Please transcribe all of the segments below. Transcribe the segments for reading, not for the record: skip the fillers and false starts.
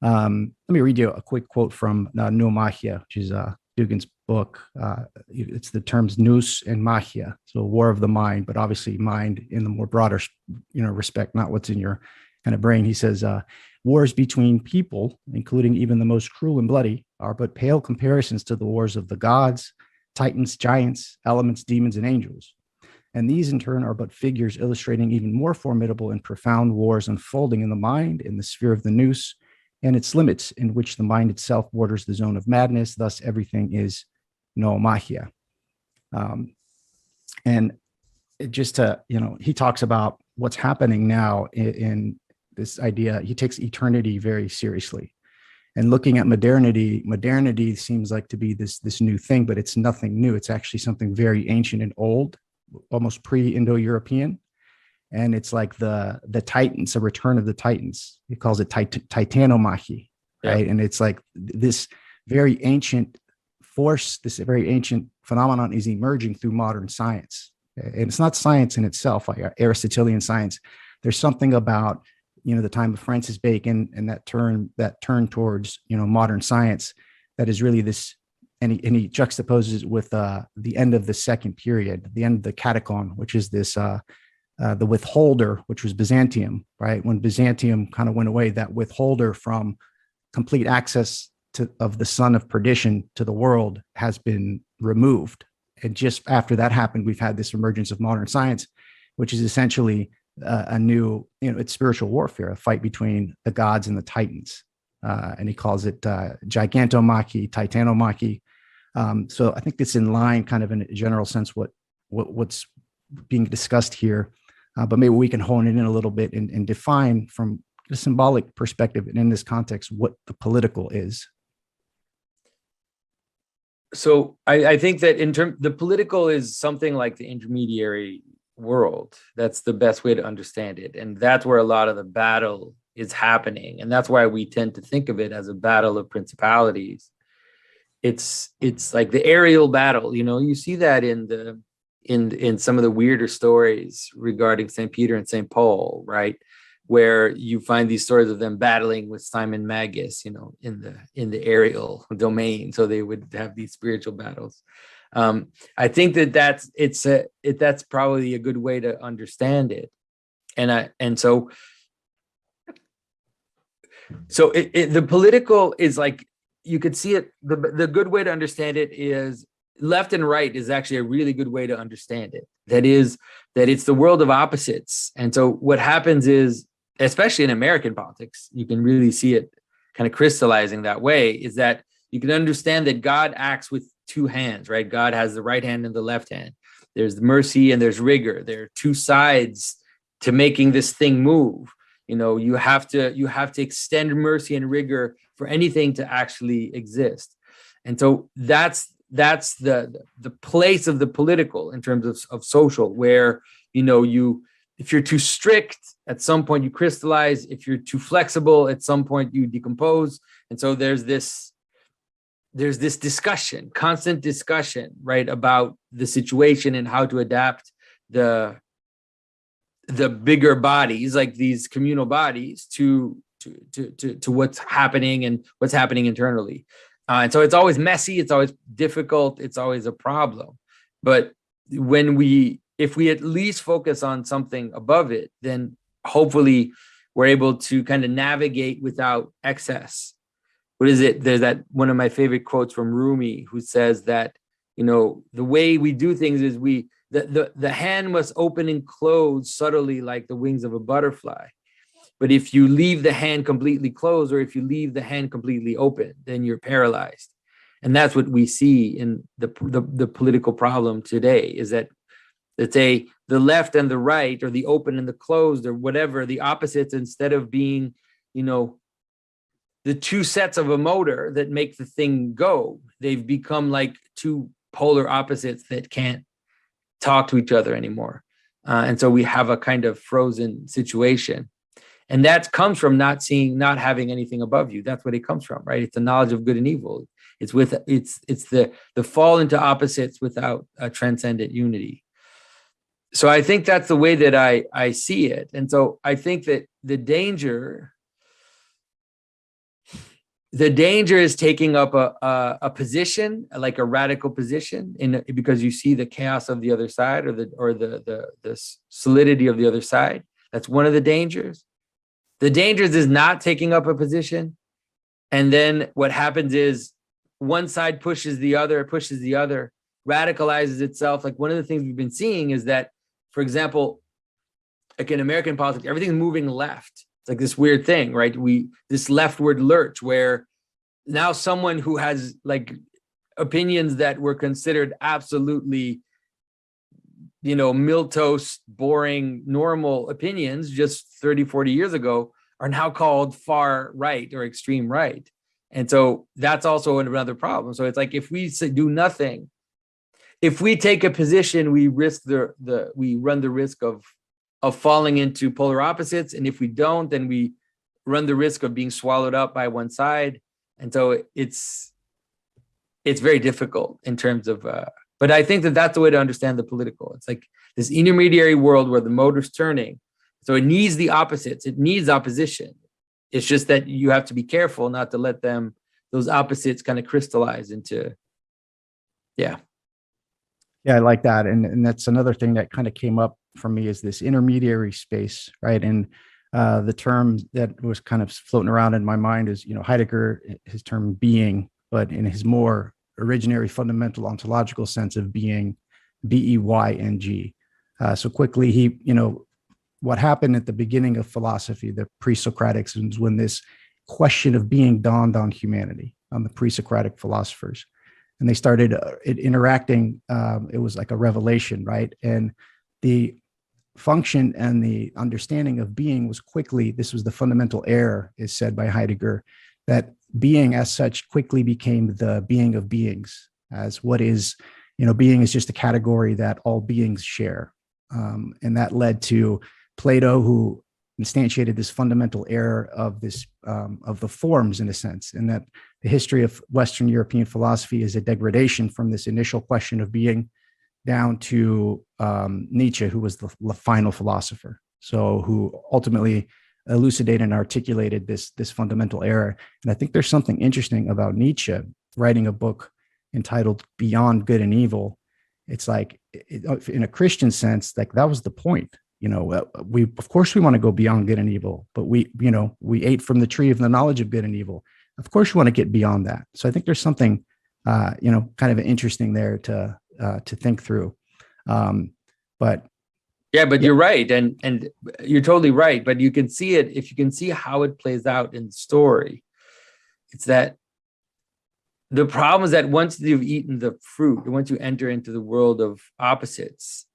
Let me read you a quick quote from Noumahia, which is Dugan's book. It's the terms nous and magia, so war of the mind, but obviously mind in the more broader, respect, not what's in your kind of brain. He says, wars between people, including even the most cruel and bloody, are but pale comparisons to the wars of the gods, titans, giants, elements, demons, and angels. And these in turn are but figures illustrating even more formidable and profound wars unfolding in the mind, in the sphere of the nous, and its limits, in which the mind itself borders the zone of madness. Thus, everything is no magia. And just to, he talks about what's happening now in this idea. He takes eternity very seriously. And looking at modernity seems like to be this new thing, but it's nothing new. It's actually something very ancient and old, almost pre-Indo-European. And it's like the Titans, a return of the Titans. He calls it titanomachy, right? Yeah. And it's like this very ancient force, this very ancient phenomenon is emerging through modern science. And it's not science in itself, like Aristotelian science. There's something about, the time of Francis Bacon and that turn towards, modern science that is really this, and he juxtaposes with the end of the second period, the end of the catacomb, which is this, the withholder, which was Byzantium, right? When Byzantium kind of went away, that withholder from complete access of the son of perdition to the world has been removed. And just after that happened, we've had this emergence of modern science, which is essentially a new, it's spiritual warfare, a fight between the gods and the titans. And he calls it gigantomachy, titanomachy. So I think it's in line, kind of in a general sense, what's being discussed here. But maybe we can hone it in a little bit and define from a symbolic perspective and in this context what the political is. So I think that the political is something like the intermediary world. That's the best way to understand it. And that's where a lot of the battle is happening. And that's why we tend to think of it as a battle of principalities. It's like the aerial battle. You see that in some of the weirder stories regarding St. Peter and St. Paul, right? Where you find these stories of them battling with Simon Magus, in the aerial domain. So they would have these spiritual battles. I think that's probably a good way to understand it. So the political is like, you could see it. The good way to understand it is left and right is actually a really good way to understand it. That it's the world of opposites. And so what happens is, especially in American politics, you can really see it kind of crystallizing that way, is that you can understand that God acts with two hands, right? God has the right hand and the left hand. There's mercy and there's rigor. There are two sides to making this thing move. You have to extend mercy and rigor for anything to actually exist. And so that's the place of the political in terms of social, where, if you're too strict, at some point you crystallize. If you're too flexible, at some point you decompose. And so there's this discussion, constant discussion, right, about the situation and how to adapt the bigger bodies, like these communal bodies, to what's happening and what's happening internally. And so it's always messy, it's always difficult, it's always a problem. But if we at least focus on something above it, then hopefully we're able to kind of navigate without excess. What is it? There's that one of my favorite quotes from Rumi, who says that, the way we do things is the hand must open and close subtly like the wings of a butterfly. But if you leave the hand completely closed, or if you leave the hand completely open, then you're paralyzed. And that's what we see in the political problem today, is that the left and the right, or the open and the closed, or whatever, the opposites, instead of being, the two sets of a motor that make the thing go, they've become like two polar opposites that can't talk to each other anymore. And so we have a kind of frozen situation. And that comes from not having anything above you. That's what it comes from, right? It's the knowledge of good and evil. It's the fall into opposites without a transcendent unity. So I think that's the way that I see it. And so I think that the danger the danger is taking up a position, like a radical position, because you see the chaos of the other side, or the solidity of the other side. That's one of the dangers. The dangers is not taking up a position, and then what happens is one side pushes the other, radicalizes itself. Like, one of the things we've been seeing is that, for example, like in American politics, everything's moving left. It's like this weird thing, right? This leftward lurch, where now someone who has like opinions that were considered absolutely, milquetoast, boring, normal opinions just 30, 40 years ago are now called far right or extreme right. And so that's also another problem. So it's like, if we do nothing, if we take a position, we risk we run the risk of falling into polar opposites. And if we don't, then we run the risk of being swallowed up by one side. And so it's very difficult in terms of, but I think that that's the way to understand the political. It's like this intermediary world where the motor's turning. So it needs the opposites. It needs opposition. It's just that you have to be careful not to let those opposites kind of crystallize into, yeah. Yeah, I like that. And that's another thing that kind of came up for me, is this intermediary space, right? And the term that was kind of floating around in my mind is, Heidegger, his term being, but in his more originary fundamental ontological sense of being, B-E-Y-N-G. So quickly, what happened at the beginning of philosophy, the pre-Socratics, was when this question of being dawned on humanity, on the pre-Socratic philosophers. And they started interacting. It was like a revelation, right? And the function and the understanding of being was quickly, this was the fundamental error, is said by Heidegger, that being as such quickly became the being of beings, as what is, being is just a category that all beings share. And that led to Plato, who instantiated this fundamental error of this, of the forms, in a sense, and that the history of Western European philosophy is a degradation from this initial question of being down to Nietzsche, who was the final philosopher. So who ultimately elucidated and articulated this fundamental error. And I think there's something interesting about Nietzsche writing a book entitled Beyond Good and Evil. It's like, in a Christian sense, like that was the point. Of course we want to go beyond good and evil, but we ate from the tree of the knowledge of good and evil. Of course you want to get beyond that. So I think there's something, kind of interesting there to think through. But you're right. And you're totally right. But you can see it, if you can see how it plays out in the story, it's that the problem is that once you've eaten the fruit, once you enter into the world of opposites,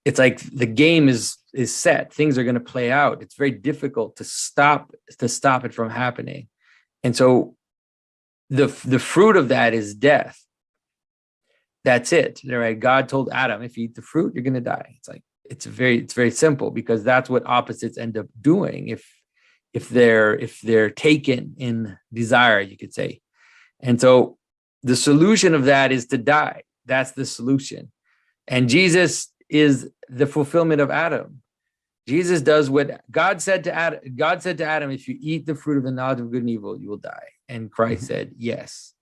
it's like the game is set. Things are going to play out. It's very difficult to stop it from happening. And so the fruit of that is death. That's it. Right? God told Adam, if you eat the fruit, you're going to die. It's like, it's very simple, because that's what opposites end up doing if they're taken in desire, you could say. And so the solution of that is to die. That's the solution. And Jesus is the fulfillment of Adam. Jesus does what God said to Adam. God said to Adam, if you eat the fruit of the knowledge of good and evil, you will die. And Christ said, yes.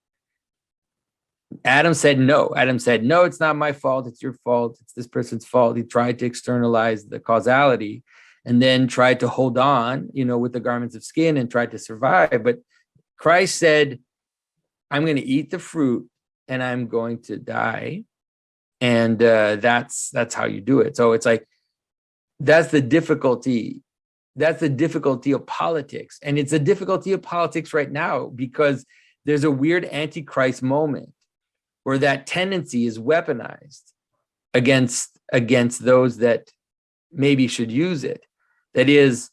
Adam said, no. Adam said, no, it's not my fault. It's your fault. It's this person's fault. He tried to externalize the causality and then tried to hold on, with the garments of skin, and tried to survive. But Christ said, I'm going to eat the fruit and I'm going to die. And that's how you do it. So it's like, that's the difficulty. That's the difficulty of politics. And it's a difficulty of politics right now, because there's a weird antichrist moment where that tendency is weaponized against those that maybe should use it. That is,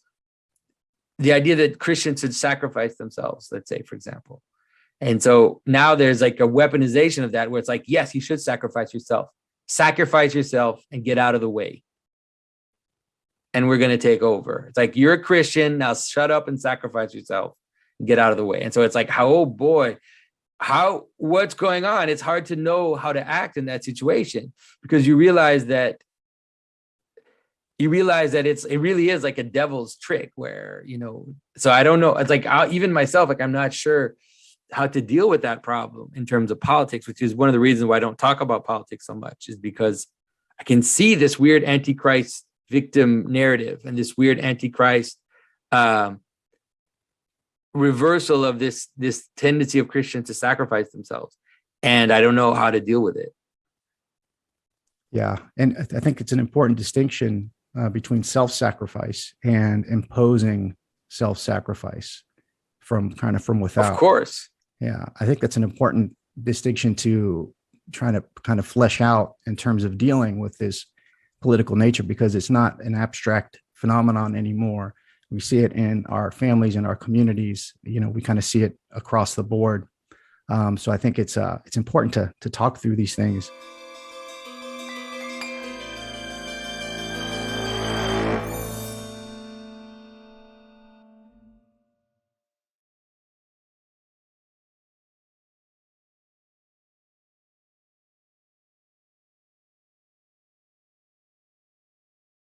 the idea that Christians should sacrifice themselves, let's say, for example. And so now there's like a weaponization of that, where it's like, yes, you should sacrifice yourself and get out of the way. And we're going to take over. It's like, you're a Christian, now shut up and sacrifice yourself and get out of the way. And so it's like, oh boy, what's going on? It's hard to know how to act in that situation, because you realize that you realize that it really is like a devil's trick where, so I don't know. It's like, even myself, like, I'm not sure how to deal with that problem in terms of politics, which is one of the reasons why I don't talk about politics so much, is because I can see this weird Antichrist victim narrative and this weird Antichrist reversal of this tendency of Christians to sacrifice themselves. And I don't know how to deal with it. Yeah. And I think it's an important distinction between self-sacrifice and imposing self-sacrifice from without. Of course. Yeah. I think that's an important distinction to trying to kind of flesh out in terms of dealing with this political nature, because it's not an abstract phenomenon anymore. We see it in our families and our communities. We kind of see it across the board. So I think it's important to talk through these things